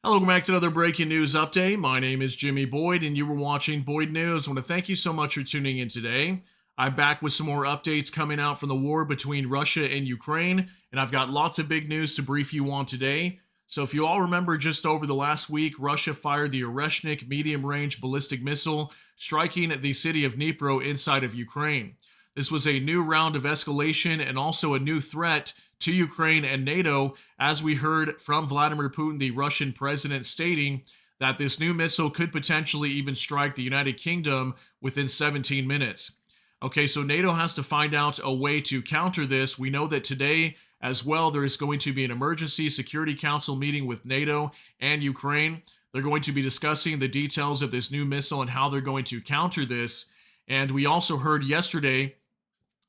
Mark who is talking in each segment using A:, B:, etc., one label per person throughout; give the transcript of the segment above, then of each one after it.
A: Hello, welcome back to another breaking news update. My name is Jimmy Boyd, and you were watching Boyd News. I want to thank you so much for tuning in today. I'm back with some more updates coming out from the war between Russia and Ukraine, and I've got lots of big news to brief you on today. So, if you all remember, just over the last week, Russia fired the Oreshnik medium-range ballistic missile, striking the city of Dnipro inside of Ukraine. This was a new round of escalation and also a new threat to Ukraine and NATO, as we heard from Vladimir Putin, the Russian president, stating that this new missile could potentially even strike the United Kingdom within 17 minutes. Okay, so NATO has to find out a way to counter this. We know that today as well, there is going to be an emergency Security Council meeting with NATO and Ukraine. They're going to be discussing the details of this new missile and how they're going to counter this. And we also heard yesterday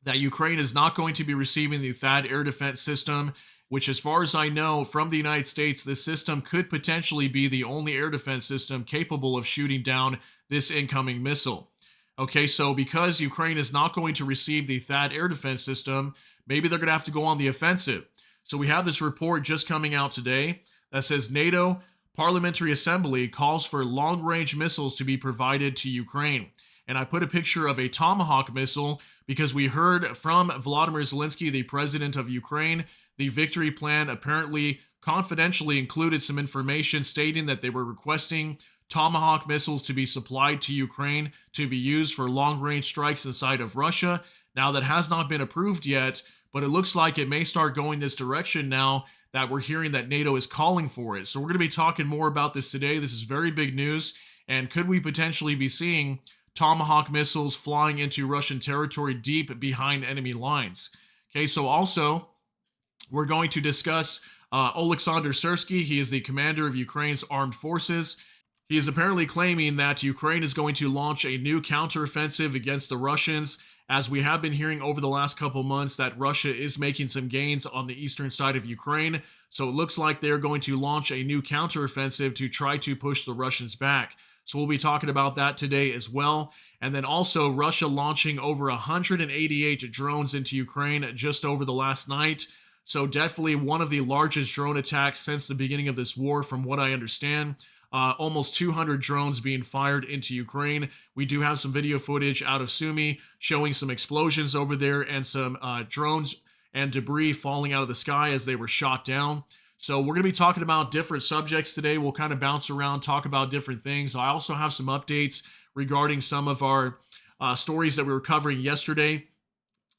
A: that Ukraine is not going to be receiving the THAAD air defense system, which, as far as I know, from the United States, this system could potentially be the only air defense system capable of shooting down this incoming missile. Okay, so because Ukraine is not going to receive the THAAD air defense system, maybe they're going to have to go on the offensive. So we have this report just coming out today that says NATO Parliamentary Assembly calls for long-range missiles to be provided to Ukraine. And I put a picture of a Tomahawk missile because we heard from Volodymyr Zelensky, the president of Ukraine, the victory plan apparently confidentially included some information stating that they were requesting Tomahawk missiles to be supplied to Ukraine to be used for long-range strikes inside of Russia. Now, that has not been approved yet, but it looks like it may start going this direction now that we're hearing that NATO is calling for it. So we're going to be talking more about this today. This is very big news. And could we potentially be seeing Tomahawk missiles flying into Russian territory deep behind enemy lines? Okay, so also we're going to discuss Oleksandr Syrsky. He is the commander of Ukraine's armed forces. He is apparently claiming that Ukraine is going to launch a new counteroffensive against the Russians, as we have been hearing over the last couple months that Russia is making some gains on the eastern side of Ukraine. So it looks like they're going to launch a new counteroffensive to try to push the Russians back. So we'll be talking about that today as well. And then also Russia launching over 188 drones into Ukraine just over the last night. So definitely one of the largest drone attacks since the beginning of this war, from what I understand. Almost 200 drones being fired into Ukraine. We do have some video footage out of Sumy showing some explosions over there and some drones and debris falling out of the sky as they were shot down. So we're going to be talking about different subjects today. We'll kind of bounce around, talk about different things. I also have some updates regarding some of our stories that we were covering yesterday.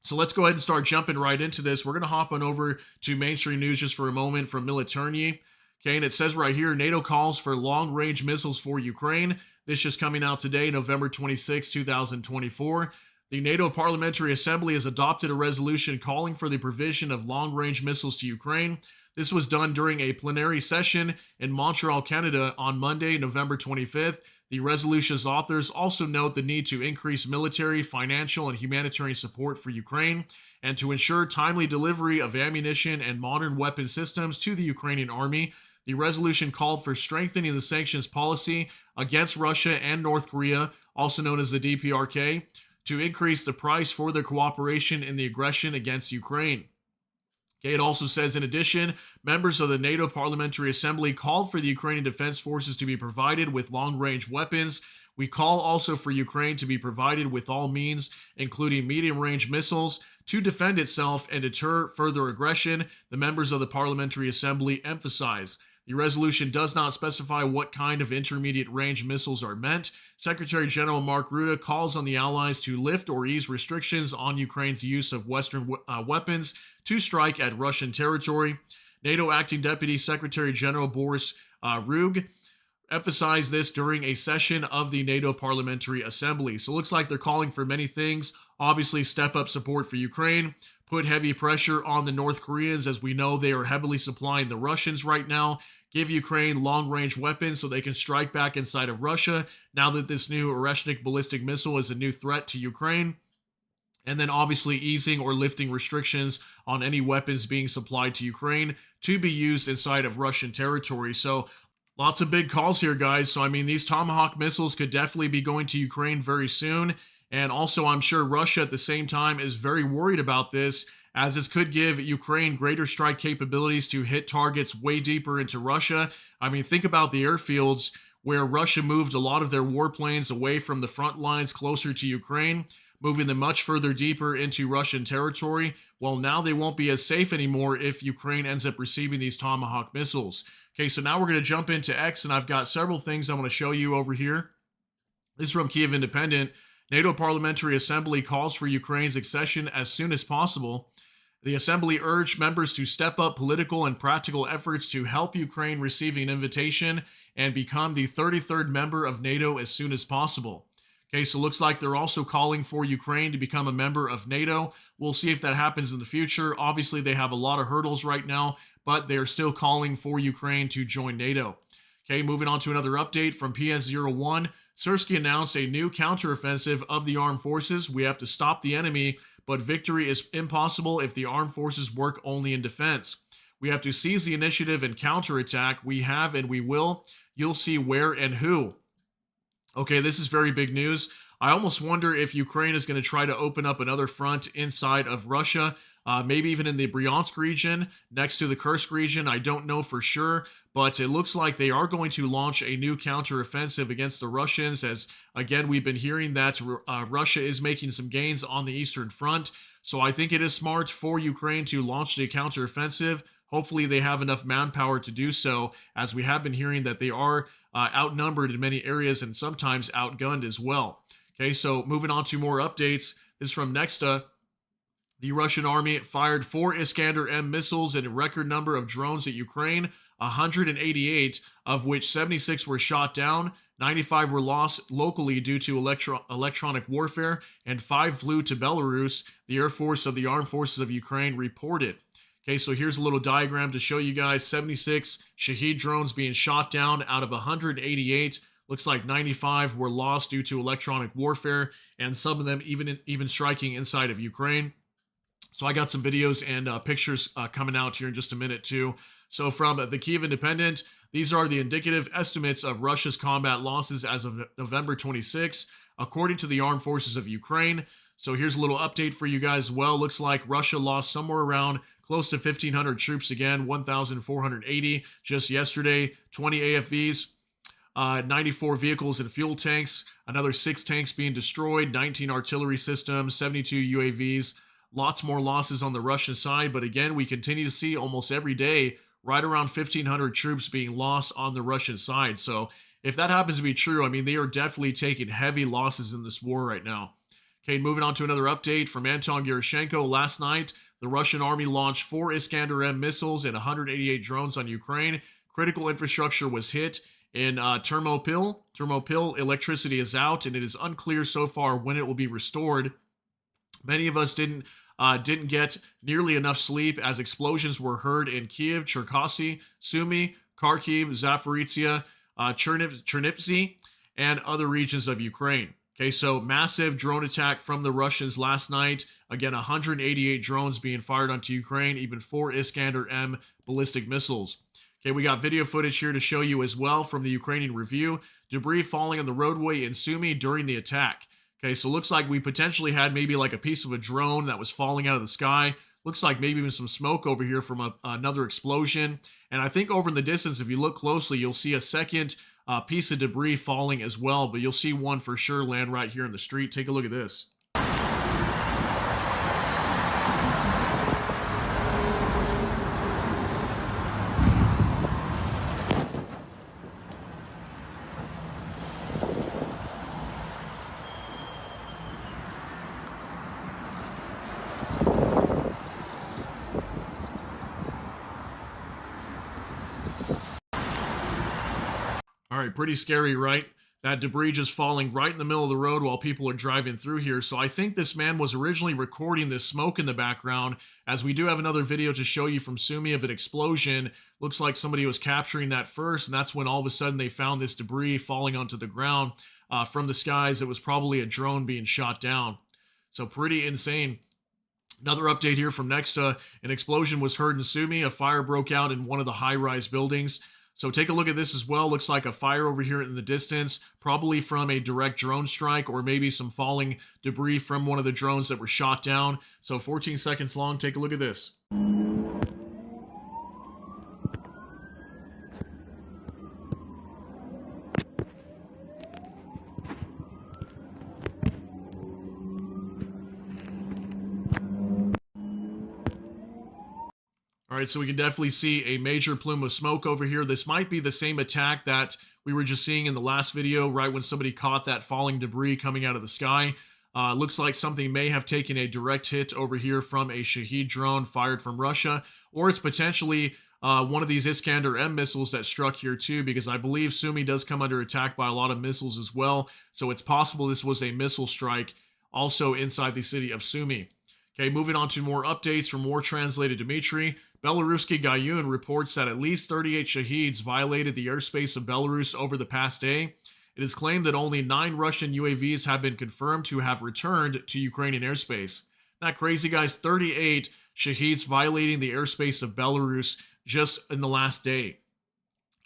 A: So let's go ahead and start jumping right into this. We're going to hop on over to mainstream news just for a moment from Militarny. Okay, and it says right here, NATO calls for long-range missiles for Ukraine. This just coming out today, November 26, 2024. The NATO Parliamentary Assembly has adopted a resolution calling for the provision of long-range missiles to Ukraine. This was done during a plenary session in Montreal, Canada on Monday, November 25th. The resolution's authors also note the need to increase military, financial, and humanitarian support for Ukraine and to ensure timely delivery of ammunition and modern weapon systems to the Ukrainian army. The resolution called for strengthening the sanctions policy against Russia and North Korea, also known as the DPRK, to increase the price for their cooperation in the aggression against Ukraine. Okay, it also says, in addition, members of the NATO Parliamentary Assembly called for the Ukrainian Defense Forces to be provided with long-range weapons. We call also for Ukraine to be provided with all means, including medium-range missiles, to defend itself and deter further aggression, the members of the Parliamentary Assembly emphasize. The resolution does not specify what kind of intermediate-range missiles are meant. Secretary General Mark Rutte calls on the Allies to lift or ease restrictions on Ukraine's use of Western weapons to strike at Russian territory. NATO Acting Deputy Secretary General Boris Rug emphasized this during a session of the NATO Parliamentary Assembly. So it looks like they're calling for many things. Obviously, step up support for Ukraine, put heavy pressure on the North Koreans, as we know they are heavily supplying the Russians right now, give Ukraine long-range weapons so they can strike back inside of Russia now that this new Oreshnik ballistic missile is a new threat to Ukraine. And then obviously easing or lifting restrictions on any weapons being supplied to Ukraine to be used inside of Russian territory. So lots of big calls here, guys. So, I mean, these Tomahawk missiles could definitely be going to Ukraine very soon. And also, I'm sure Russia at the same time is very worried about this, as this could give Ukraine greater strike capabilities to hit targets way deeper into Russia. I mean, think about the airfields where Russia moved a lot of their warplanes away from the front lines closer to Ukraine, moving them much further deeper into Russian territory. Well, now they won't be as safe anymore if Ukraine ends up receiving these Tomahawk missiles. Okay, so now we're going to jump into X, and I've got several things I want to show you over here. This is from Kyiv Independent. NATO Parliamentary Assembly calls for Ukraine's accession as soon as possible. The Assembly urged members to step up political and practical efforts to help Ukraine receive an invitation and become the 33rd member of NATO as soon as possible. Okay, so looks like they're also calling for Ukraine to become a member of NATO. We'll see if that happens in the future. Obviously, they have a lot of hurdles right now, but they're still calling for Ukraine to join NATO. Okay, moving on to another update from PS01. Syrskyi announced a new counteroffensive of the armed forces. We have to stop the enemy, but victory is impossible if the armed forces work only in defense. We have to seize the initiative and counterattack. We have and we will. You'll see where and who. Okay, this is very big news. I almost wonder if Ukraine is going to try to open up another front inside of Russia, maybe even in the Bryansk region, next to the Kursk region. I don't know for sure, but it looks like they are going to launch a new counteroffensive against the Russians, as, again, we've been hearing that Russia is making some gains on the Eastern Front. So I think it is smart for Ukraine to launch a counteroffensive. Hopefully they have enough manpower to do so, as we have been hearing that they are outnumbered in many areas and sometimes outgunned as well. Okay, so moving on to more updates. This is from Nexta. The Russian army fired 4 Iskander-M missiles and a record number of drones at Ukraine, 188, of which 76 were shot down, 95 were lost locally due to electronic warfare, and 5 flew to Belarus, the Air Force of the Armed Forces of Ukraine reported. Okay, so here's a little diagram to show you guys 76 Shahed drones being shot down out of 188. Looks like 95 were lost due to electronic warfare, and some of them even striking inside of Ukraine. So I got some videos and pictures coming out here in just a minute too. So from the Kyiv Independent, these are the indicative estimates of Russia's combat losses as of November 26, according to the Armed Forces of Ukraine. So here's a little update for you guys as well. Looks like Russia lost somewhere around close to 1,500 troops again, 1,480 just yesterday, 20 AFVs, 94 vehicles and fuel tanks, another 6 tanks being destroyed, 19 artillery systems, 72 UAVs. Lots more losses on the Russian side, but again, we continue to see almost every day right around 1,500 troops being lost on the Russian side. So if that happens to be true, I mean, they are definitely taking heavy losses in this war right now. Okay, moving on to another update from Anton Gerashenko. Last night, the Russian army launched 4 Iskander-M missiles and 188 drones on Ukraine. Critical infrastructure was hit in Thermopyl. Thermopyl electricity is out, and it is unclear so far when it will be restored. Many of us didn't get nearly enough sleep as explosions were heard in Kyiv, Cherkasy, Sumy, Kharkiv, Zaporizhia, Chernivtsi, and other regions of Ukraine. Okay, so massive drone attack from the Russians last night. Again, 188 drones being fired onto Ukraine, even 4 Iskander-M ballistic missiles. Okay, we got video footage here to show you as well from the Ukrainian Review. Debris falling on the roadway in Sumy during the attack. Okay, so looks like we potentially had maybe like a piece of a drone that was falling out of the sky. Looks like maybe even some smoke over here from another explosion. And I think over in the distance, if you look closely, you'll see a second piece of debris falling as well. But you'll see one for sure land right here in the street. Take a look at this. All right, pretty scary, right? That debris just falling right in the middle of the road while people are driving through here. So I think this man was originally recording this smoke in the background, as we do have another video to show you from Sumy of an explosion. Looks like somebody was capturing that first, and that's when all of a sudden they found this debris falling onto the ground from the skies. It was probably a drone being shot down. So pretty insane. Another update here from Nexta. An explosion was heard in Sumy. A fire broke out in one of the high-rise buildings. So take a look at this as well. Looks like a fire over here in the distance, probably from a direct drone strike or maybe some falling debris from one of the drones that were shot down. So 14 seconds long. Take a look at this. All right, so we can definitely see a major plume of smoke over here. This might be the same attack that we were just seeing in the last video, right when somebody caught that falling debris coming out of the sky. Looks like something may have taken a direct hit over here from a Shahed drone fired from Russia, or it's potentially one of these Iskander-M missiles that struck here too, because I believe Sumy does come under attack by a lot of missiles as well. So it's possible this was a missile strike also inside the city of Sumy. Okay, moving on to more updates from War Translated Dmitry. Belaruski Gayun reports that at least 38 Shaheeds violated the airspace of Belarus over the past day. It is claimed that only 9 Russian UAVs have been confirmed to have returned to Ukrainian airspace. Not crazy, guys. 38 Shaheeds violating the airspace of Belarus just in the last day.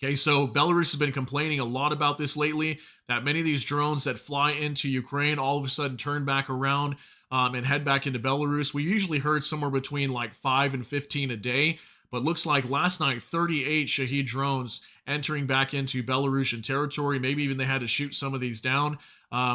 A: Okay, so Belarus has been complaining a lot about this lately, that many of these drones that fly into Ukraine all of a sudden turn back around and head back into Belarus. We usually heard somewhere between like 5 and 15 a day, but looks like last night 38 Shahed drones entering back into Belarusian territory. Maybe even they had to shoot some of these down.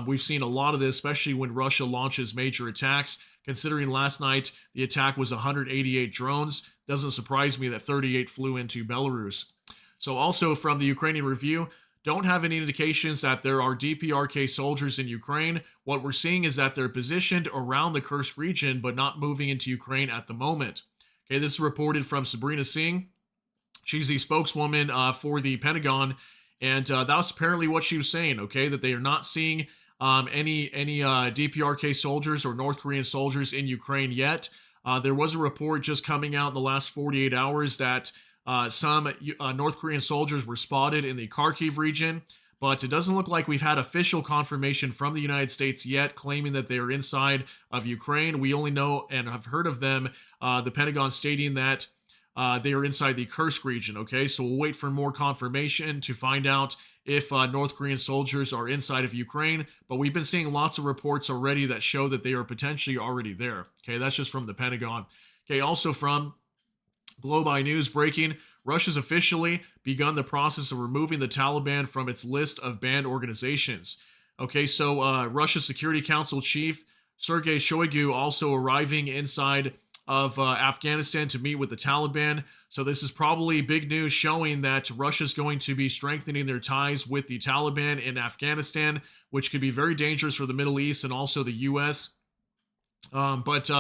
A: We've seen a lot of this, especially when Russia launches major attacks. Considering last night the attack was 188 drones, doesn't surprise me that 38 flew into Belarus. So also from the Ukrainian Review, don't have any indications that there are DPRK soldiers in Ukraine. What we're seeing is that they're positioned around the Kursk region, but not moving into Ukraine at the moment. Okay, this is reported from Sabrina Singh. She's the spokeswoman for the Pentagon, and that's apparently what she was saying, okay, that they are not seeing any DPRK soldiers or North Korean soldiers in Ukraine yet. There was a report just coming out in the last 48 hours that some North Korean soldiers were spotted in the Kharkiv region, but it doesn't look like we've had official confirmation from the United States yet claiming that they are inside of Ukraine. We only know and have heard of them, the Pentagon stating that they are inside the Kursk region, okay? So we'll wait for more confirmation to find out if North Korean soldiers are inside of Ukraine, but we've been seeing lots of reports already that show that they are potentially already there, okay? That's just from the Pentagon. Okay, also from Globe Eye News breaking, Russia's officially begun the process of removing the Taliban from its list of banned organizations. Okay, so Russia's Security Council chief Sergei Shoigu also arriving inside of Afghanistan to meet with the Taliban. So this is probably big news showing that Russia's going to be strengthening their ties with the Taliban in Afghanistan, which could be very dangerous for the Middle East and also the U.S. But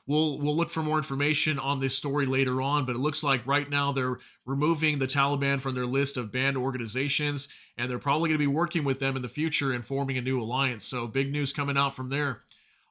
A: we'll look for more information on this story later on. But it looks like right now they're removing the Taliban from their list of banned organizations, and they're probably going to be working with them in the future and forming a new alliance. So big news coming out from there.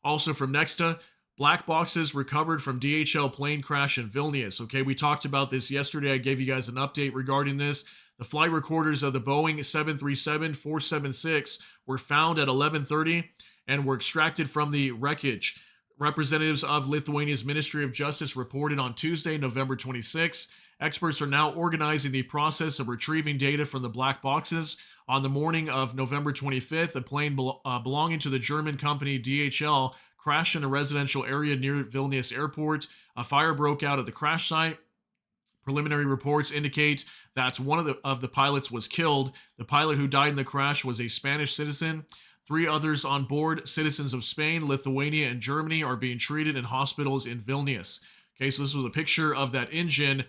A: Also from Nexta, black boxes recovered from DHL plane crash in Vilnius. Okay, we talked about this yesterday. I gave you guys an update regarding this. The flight recorders of the Boeing 737-476 were found at 11:30 and were extracted from the wreckage. Representatives of Lithuania's Ministry of Justice reported on Tuesday, November 26. Experts are now organizing the process of retrieving data from the black boxes. On the morning of November 25th, a plane belonging to the German company DHL crashed in a residential area near Vilnius Airport. A fire broke out at the crash site. Preliminary reports indicate that one of the pilots was killed. The pilot who died in the crash was a Spanish citizen. 3 others on board, citizens of Spain, Lithuania, and Germany, are being treated in hospitals in Vilnius. Okay, so this was a picture of that engine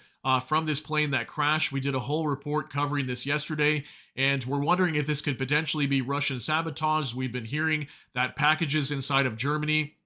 A: from this plane that crashed. We did a whole report covering this yesterday, and we're wondering if this could potentially be Russian sabotage. We've been hearing that packages inside of Germany,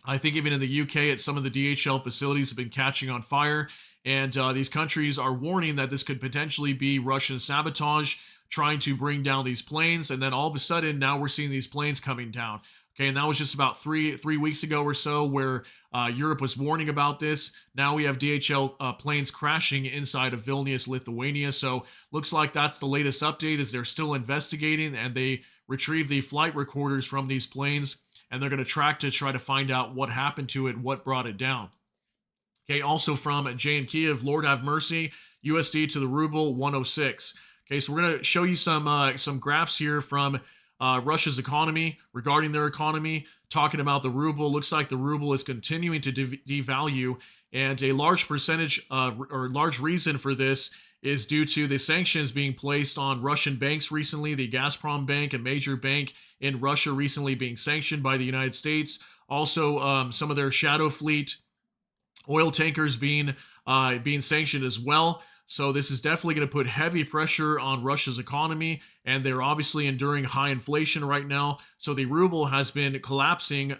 A: I think even in the UK at some of the DHL facilities, have been catching on fire, and these countries are warning that this could potentially be Russian sabotage, trying to bring down these planes, and then all of a sudden now we're seeing these planes coming down. Okay, and that was just about three weeks ago or so where Europe was warning about this. Now we have DHL planes crashing inside of Vilnius, Lithuania. So looks like that's the latest update, is they're still investigating, and they retrieved the flight recorders from these planes, and they're going to track to try to find out what happened to it, what brought it down. Okay, also from Jay and Kiev, Lord have mercy, USD to the ruble 106. Okay, so we're gonna show you some graphs here from Russia's economy regarding their economy, talking about the ruble. Looks like the ruble is continuing to devalue, and a large percentage or large reason for this is due to the sanctions being placed on Russian banks recently. The Gazprom Bank, a major bank in Russia, recently being sanctioned by the United States. Also, some of their shadow fleet oil tankers being sanctioned as well. So this is definitely going to put heavy pressure on Russia's economy, and they're obviously enduring high inflation right now. So the ruble has been collapsing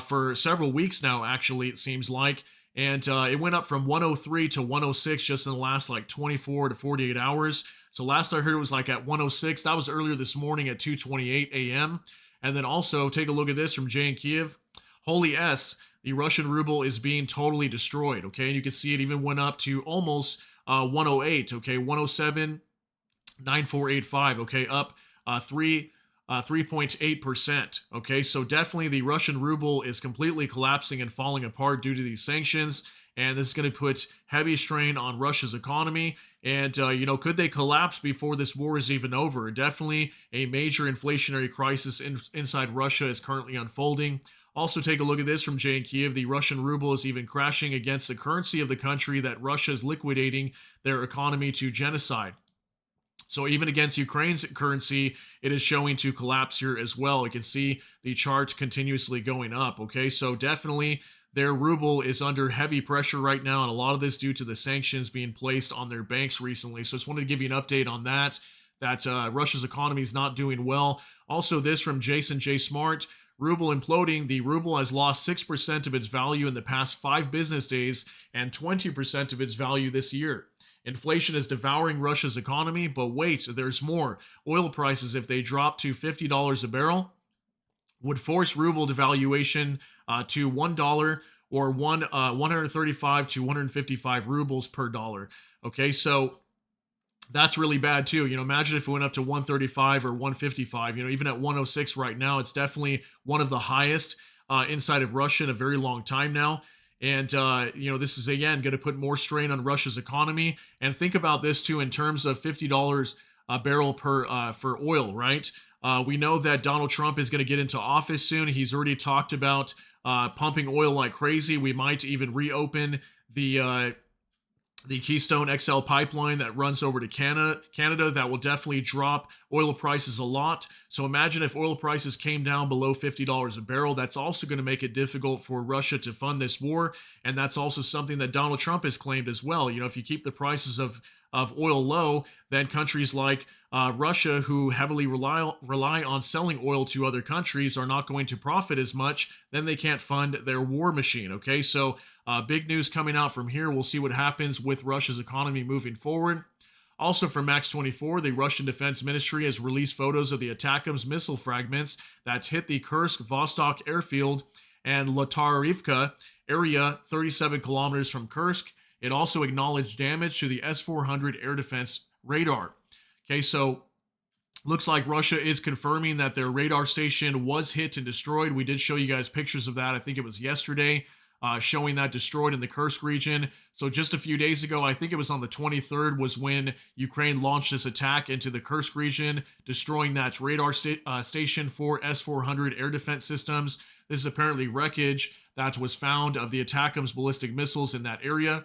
A: for several weeks now, actually, it seems like. And it went up from 103 to 106 just in the last like 24 to 48 hours. So last I heard it was like at 106. That was earlier this morning at 2:28 a.m. And then also take a look at this from Jay and Kiev. Holy S, the Russian ruble is being totally destroyed. Okay, and you can see it even went up to almost 108. Okay, 107.9485. Okay, up 3.8%. Okay, so definitely the Russian ruble is completely collapsing and falling apart due to these sanctions, and this is going to put heavy strain on Russia's economy. And could they collapse before this war is even over? Definitely a major inflationary crisis inside Russia is currently unfolding. Also, take a look at this from Jay and Kiev. The Russian ruble is even crashing against the currency of the country that Russia is liquidating their economy to genocide. So even against Ukraine's currency, it is showing to collapse here as well. You can see the chart continuously going up. Okay, so definitely their ruble is under heavy pressure right now, and a lot of this due to the sanctions being placed on their banks recently. So just wanted to give you an update on that Russia's economy is not doing well. Also, this from Jason J. Smart. Ruble imploding. The ruble has lost 6% of its value in the past 5 business days and 20% of its value this year. Inflation is devouring Russia's economy, but wait, there's more. Oil prices, if they drop to $50 a barrel, would force ruble devaluation to $1 or 135 to 155 rubles per dollar. Okay, so that's really bad too. Imagine if it went up to 135 or 155. Even at 106 right now, it's definitely one of the highest inside of Russia in a very long time now. And this is again going to put more strain on Russia's economy. And think about this too in terms of $50 a barrel for oil, right? We know that Donald Trump is going to get into office soon. He's already talked about pumping oil like crazy. We might even reopen the Keystone XL pipeline that runs over to Canada. That will definitely drop oil prices a lot. So imagine if oil prices came down below $50 a barrel. That's also going to make it difficult for Russia to fund this war. And that's also something that Donald Trump has claimed as well. If you keep the prices of oil low, then countries like Russia, who heavily rely on selling oil to other countries, are not going to profit as much. Then they can't fund their war machine. Okay, so big news coming out from here. We'll see what happens with Russia's economy moving forward. Also from Max 24, the Russian Defense Ministry has released photos of the ATACMS missile fragments that hit the Kursk-Vostok airfield and Latarivka area 37 kilometers from Kursk. It also acknowledged damage to the S-400 air defense radar. Okay, so looks like Russia is confirming that their radar station was hit and destroyed. We did show you guys pictures of that. I think it was yesterday, showing that destroyed in the Kursk region. So just a few days ago, I think it was on the 23rd, was when Ukraine launched this attack into the Kursk region, destroying that radar station for S-400 air defense systems. This is apparently wreckage that was found of the ATACMS ballistic missiles in that area.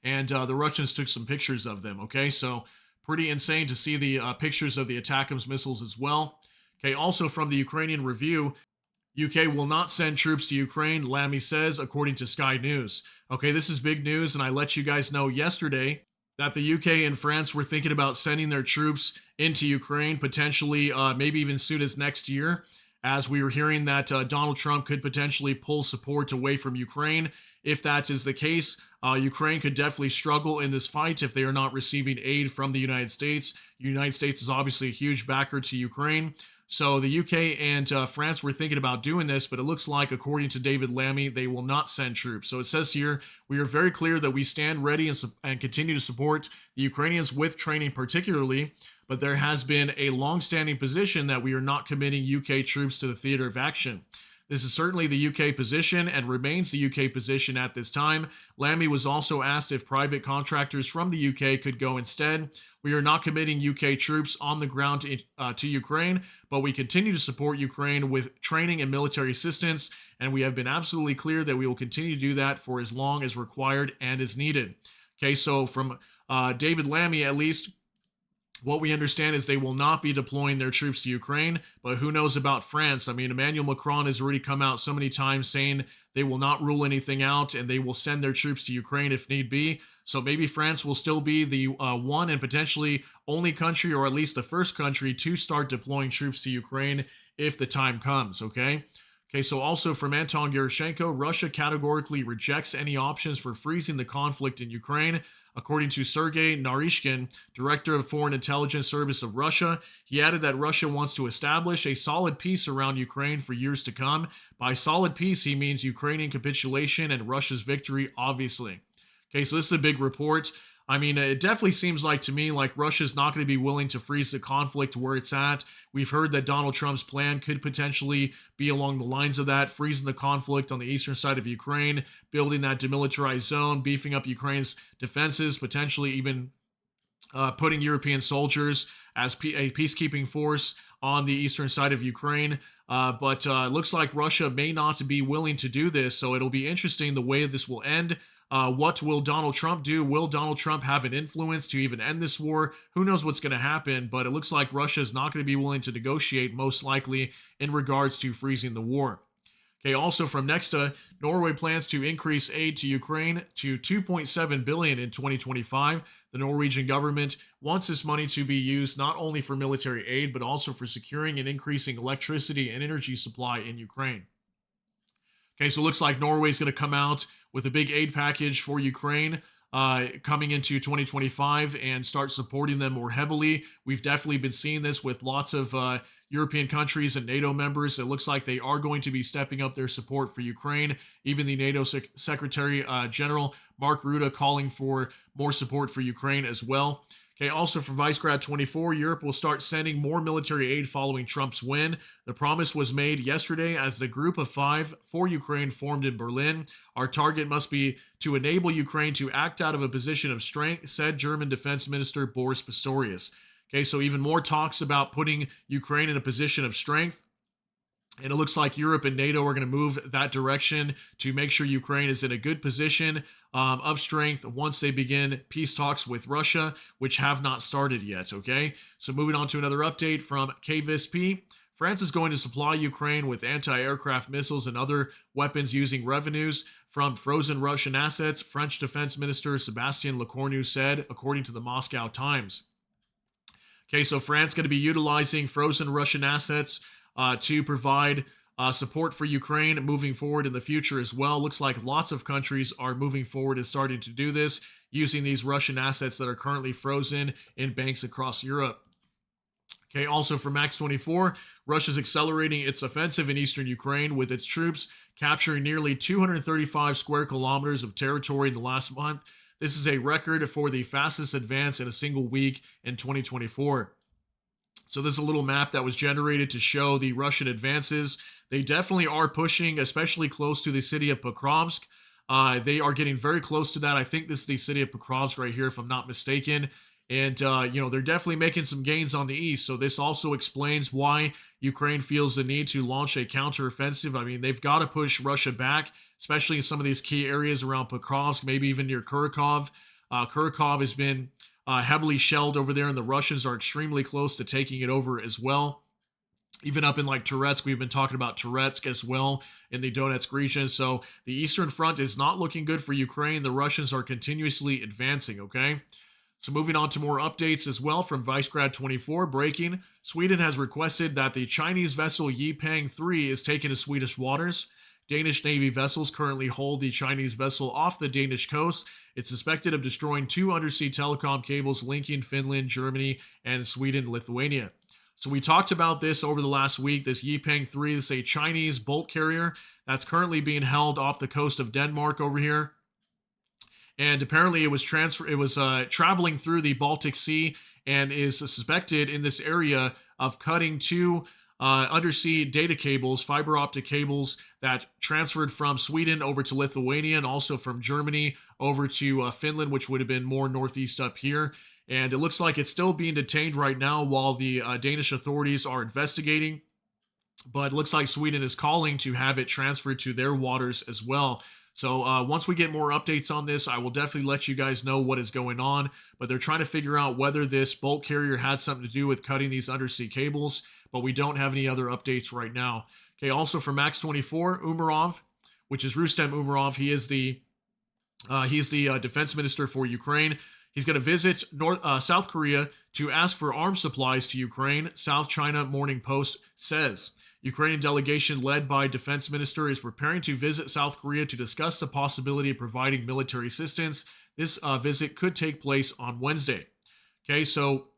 A: And the Russians took some pictures of them, okay? So pretty insane to see the pictures of the ATACMS missiles as well. Okay, also from the Ukrainian Review, UK will not send troops to Ukraine, Lamy says, according to Sky News. Okay, this is big news, and I let you guys know yesterday that the UK and France were thinking about sending their troops into Ukraine, potentially maybe even soon as next year, as we were hearing that Donald Trump could potentially pull support away from Ukraine. If that is the case, Ukraine could definitely struggle in this fight if they are not receiving aid from the United States. The United States is obviously a huge backer to Ukraine. So the UK and France were thinking about doing this, but it looks like, according to David Lammy, they will not send troops. So it says here, we are very clear that we stand ready and continue to support the Ukrainians with training particularly, but there has been a long-standing position that we are not committing UK troops to the theater of action. This is certainly the UK position and remains the UK position at this time. Lamy was also asked if private contractors from the UK could go instead. We are not committing UK troops on the ground to Ukraine, but we continue to support Ukraine with training and military assistance, and we have been absolutely clear that we will continue to do that for as long as required and as needed. Okay, so from David Lamy, at least, what we understand is they will not be deploying their troops to Ukraine, but who knows about France? I mean, Emmanuel Macron has already come out so many times saying they will not rule anything out and they will send their troops to Ukraine if need be. So maybe France will still be the one and potentially only country, or at least the first country, to start deploying troops to Ukraine if the time comes, okay? Okay, so also from Anton Gerashenko, Russia categorically rejects any options for freezing the conflict in Ukraine. According to Sergei Narishkin, director of Foreign Intelligence Service of Russia, he added that Russia wants to establish a solid peace around Ukraine for years to come. By solid peace, he means Ukrainian capitulation and Russia's victory, obviously. Okay, so this is a big report. I mean, it definitely seems like to me like Russia's not going to be willing to freeze the conflict where it's at. We've heard that Donald Trump's plan could potentially be along the lines of that, freezing the conflict on the eastern side of Ukraine, building that demilitarized zone, beefing up Ukraine's defenses, potentially even putting European soldiers as a peacekeeping force on the eastern side of Ukraine. But it looks like Russia may not be willing to do this, so it'll be interesting the way this will end. What will Donald Trump do? Will Donald Trump have an influence to even end this war? Who knows what's going to happen, but it looks like Russia is not going to be willing to negotiate, most likely, in regards to freezing the war. Okay, also from Nexta, Norway plans to increase aid to Ukraine to $2.7 billion in 2025. The Norwegian government wants this money to be used not only for military aid, but also for securing and increasing electricity and energy supply in Ukraine. Okay, so it looks like Norway is going to come out with a big aid package for Ukraine coming into 2025 and start supporting them more heavily. We've definitely been seeing this with lots of European countries and NATO members. It looks like they are going to be stepping up their support for Ukraine. Even the NATO Secretary General Mark Rutte calling for more support for Ukraine as well. Okay, also from Vicegrad 24, Europe will start sending more military aid following Trump's win. The promise was made yesterday as the Group of Five for Ukraine formed in Berlin. Our target must be to enable Ukraine to act out of a position of strength, said German Defense Minister Boris Pistorius. Okay, so even more talks about putting Ukraine in a position of strength. And it looks like Europe and NATO are going to move that direction to make sure Ukraine is in a good position of strength once they begin peace talks with Russia, which have not started yet, okay? So moving on to another update from KVSP. France is going to supply Ukraine with anti-aircraft missiles and other weapons using revenues from frozen Russian assets, French Defense Minister Sébastien Lecornu said, according to the Moscow Times. Okay, so France is going to be utilizing frozen Russian assets to provide support for Ukraine moving forward in the future as well. Looks like lots of countries are moving forward and starting to do this using these Russian assets that are currently frozen in banks across Europe. Okay, also from Max 24, Russia's accelerating its offensive in eastern Ukraine with its troops capturing nearly 235 square kilometers of territory in the last month. This is a record for the fastest advance in a single week in 2024. So this is a little map that was generated to show the Russian advances. They definitely are pushing, especially close to the city of Pokrovsk. They are getting very close to that. I think this is the city of Pokrovsk right here, if I'm not mistaken. And, they're definitely making some gains on the east. So this also explains why Ukraine feels the need to launch a counteroffensive. I mean, they've got to push Russia back, especially in some of these key areas around Pokrovsk, maybe even near Kharkov. Kharkov has been heavily shelled over there, and the Russians are extremely close to taking it over as well. Even up in like Toretsk, we've been talking about Toretsk as well in the Donetsk region. So the Eastern Front is not looking good for Ukraine. The Russians are continuously advancing, okay? So moving on to more updates as well from Vicegrad 24, breaking. Sweden has requested that the Chinese vessel Yipeng 3 is taken to Swedish waters. Danish Navy vessels currently hold the Chinese vessel off the Danish coast. It's suspected of destroying 2 undersea telecom cables linking Finland, Germany, and Sweden, Lithuania. So we talked about this over the last week. This Yipeng 3 is a Chinese bulk carrier that's currently being held off the coast of Denmark over here. And apparently it was traveling through the Baltic Sea and is suspected in this area of cutting 2 undersea data cables, fiber optic cables that transferred from Sweden over to Lithuania and also from Germany over to Finland, which would have been more northeast up here. And it looks like it's still being detained right now while the Danish authorities are investigating. But it looks like Sweden is calling to have it transferred to their waters as well. So once we get more updates on this, I will definitely let you guys know what is going on. But they're trying to figure out whether this bulk carrier had something to do with cutting these undersea cables, but we don't have any other updates right now. Okay, also for Max 24, Umerov, which is Rustem Umerov, he is the defense minister for Ukraine. He's going to visit South Korea to ask for arms supplies to Ukraine, South China Morning Post says. Ukrainian delegation led by defense minister is preparing to visit South Korea to discuss the possibility of providing military assistance. This visit could take place on Wednesday. Okay, so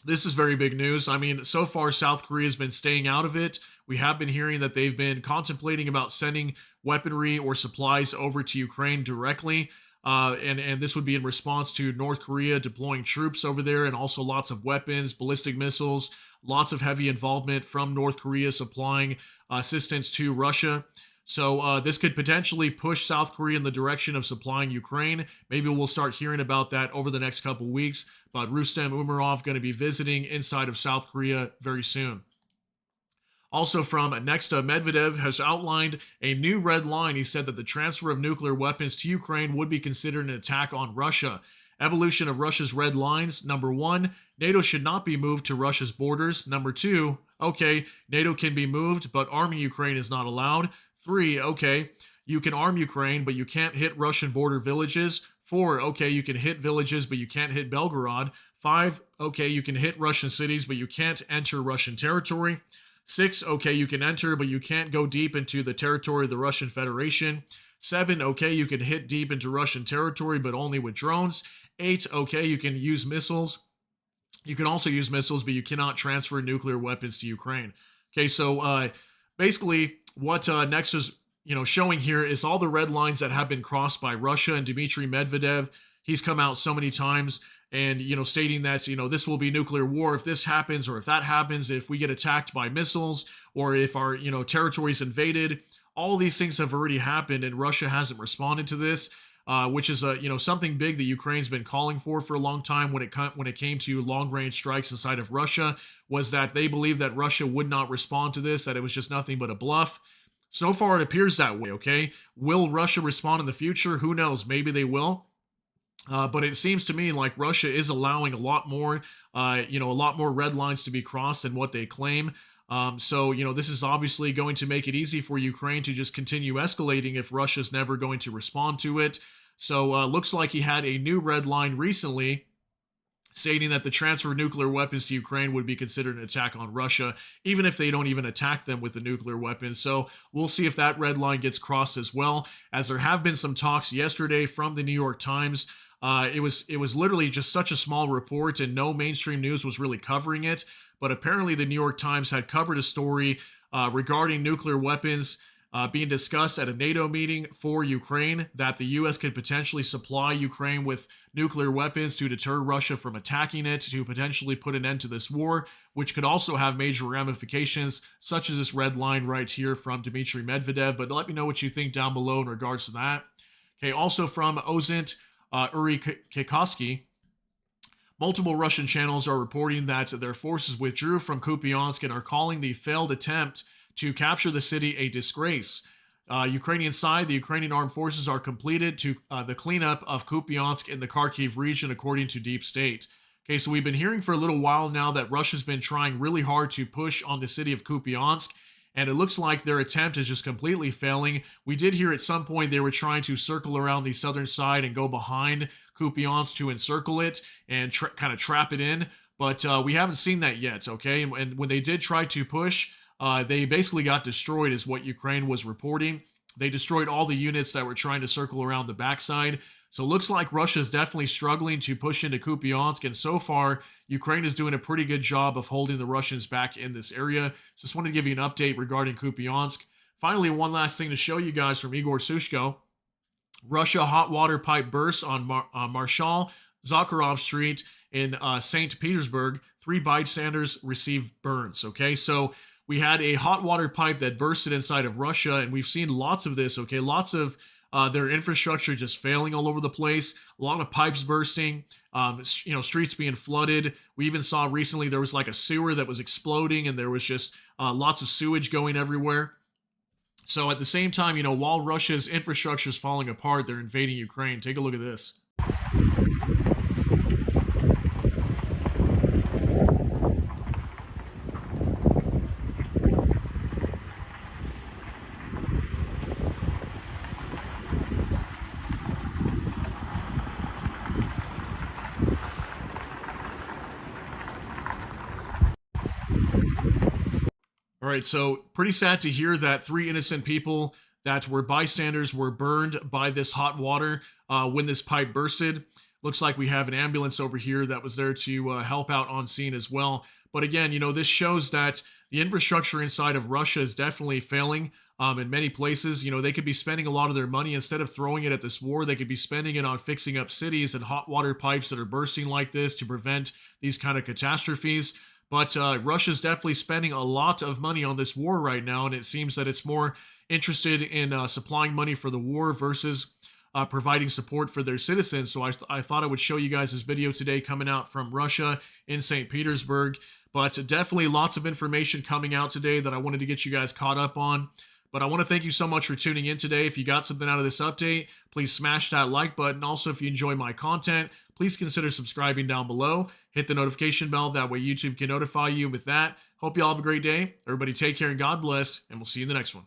A: this is very big news. I mean, so far South Korea has been staying out of it. We have been hearing that they've been contemplating about sending weaponry or supplies over to Ukraine directly. And this would be in response to North Korea deploying troops over there, and also lots of weapons, ballistic missiles, lots of heavy involvement from North Korea supplying assistance to Russia. So this could potentially push South Korea in the direction of supplying Ukraine. Maybe we'll start hearing about that over the next couple weeks. But Rustem Umerov going to be visiting inside of South Korea very soon. Also from next, Medvedev has outlined a new red line. He said that the transfer of nuclear weapons to Ukraine would be considered an attack on Russia. Evolution of Russia's red lines. Number 1, NATO should not be moved to Russia's borders. Number 2, okay, NATO can be moved, but arming Ukraine is not allowed. 3, okay, you can arm Ukraine, but you can't hit Russian border villages. 4, okay, you can hit villages, but you can't hit Belgorod. 5, okay, you can hit Russian cities, but you can't enter Russian territory. 6, okay, you can enter, but you can't go deep into the territory of the Russian Federation. 7, okay, you can hit deep into Russian territory, but only with drones. 8, okay, you can use missiles. You can also use missiles, but you cannot transfer nuclear weapons to Ukraine. Okay, so basically what next is showing here is all the red lines that have been crossed by Russia and Dmitry Medvedev. He's come out so many times and, stating that, this will be nuclear war if this happens, or if that happens, if we get attacked by missiles, or if our, territory is invaded. All these things have already happened, and Russia hasn't responded to this, which is, something big that Ukraine's been calling for a long time when it came to long-range strikes inside of Russia, was that they believed that Russia would not respond to this, that it was just nothing but a bluff. So far, it appears that way, okay? Will Russia respond in the future? Who knows? Maybe they will. But it seems to me like Russia is allowing a lot more red lines to be crossed than what they claim. So this is obviously going to make it easy for Ukraine to just continue escalating if Russia's never going to respond to it. So looks like he had a new red line recently, stating that the transfer of nuclear weapons to Ukraine would be considered an attack on Russia, even if they don't even attack them with the nuclear weapons. So we'll see if that red line gets crossed as well, as there have been some talks yesterday from the New York Times. It was literally just such a small report, and no mainstream news was really covering it. But apparently the New York Times had covered a story regarding nuclear weapons being discussed at a NATO meeting for Ukraine, that the U.S. could potentially supply Ukraine with nuclear weapons to deter Russia from attacking it, to potentially put an end to this war, which could also have major ramifications, such as this red line right here from Dmitry Medvedev. But let me know what you think down below in regards to that. Okay, also from Ozint Uri Kekoski, multiple Russian channels are reporting that their forces withdrew from Kupiansk and are calling the failed attempt to capture the city a disgrace. Ukrainian side, the Ukrainian armed forces are completed to the cleanup of Kupiansk in the Kharkiv region, according to Deep State. Okay, so we've been hearing for a little while now that Russia's been trying really hard to push on the city of Kupiansk, and it looks like their attempt is just completely failing. We did hear at some point they were trying to circle around the southern side and go behind Kupiansk to encircle it and kind of trap it in, but we haven't seen that yet, okay? And when they did try to push, they basically got destroyed, is what Ukraine was reporting. They destroyed all the units that were trying to circle around the backside. So it looks like Russia is definitely struggling to push into Kupiansk, and so far, Ukraine is doing a pretty good job of holding the Russians back in this area. Just wanted to give you an update regarding Kupiansk. Finally, one last thing to show you guys from Igor Sushko. Russia hot water pipe bursts on Marshal Zakharov Street in St. Petersburg. 3 bystanders receive burns, okay? So we had a hot water pipe that bursted inside of Russia, and we've seen lots of this, okay? Lots of their infrastructure just failing all over the place, a lot of pipes bursting, streets being flooded. We even saw recently there was like a sewer that was exploding, and there was just lots of sewage going everywhere. So at the same time, while Russia's infrastructure is falling apart, they're invading Ukraine. Take a look at this. All right, so pretty sad to hear that 3 innocent people that were bystanders were burned by this hot water when this pipe bursted. Looks like we have an ambulance over here that was there to help out on scene as well. But again, this shows that the infrastructure inside of Russia is definitely failing in many places. They could be spending a lot of their money instead of throwing it at this war. They could be spending it on fixing up cities and hot water pipes that are bursting like this to prevent these kind of catastrophes. But Russia's definitely spending a lot of money on this war right now, and it seems that it's more interested in supplying money for the war versus providing support for their citizens. So I thought I would show you guys this video today coming out from Russia in St. Petersburg. But definitely lots of information coming out today that I wanted to get you guys caught up on. But I want to thank you so much for tuning in today. If you got something out of this update, please smash that like button. Also, if you enjoy my content, please consider subscribing down below. Hit the notification bell. That way YouTube can notify you. With that, hope you all have a great day. Everybody take care and God bless, and we'll see you in the next one.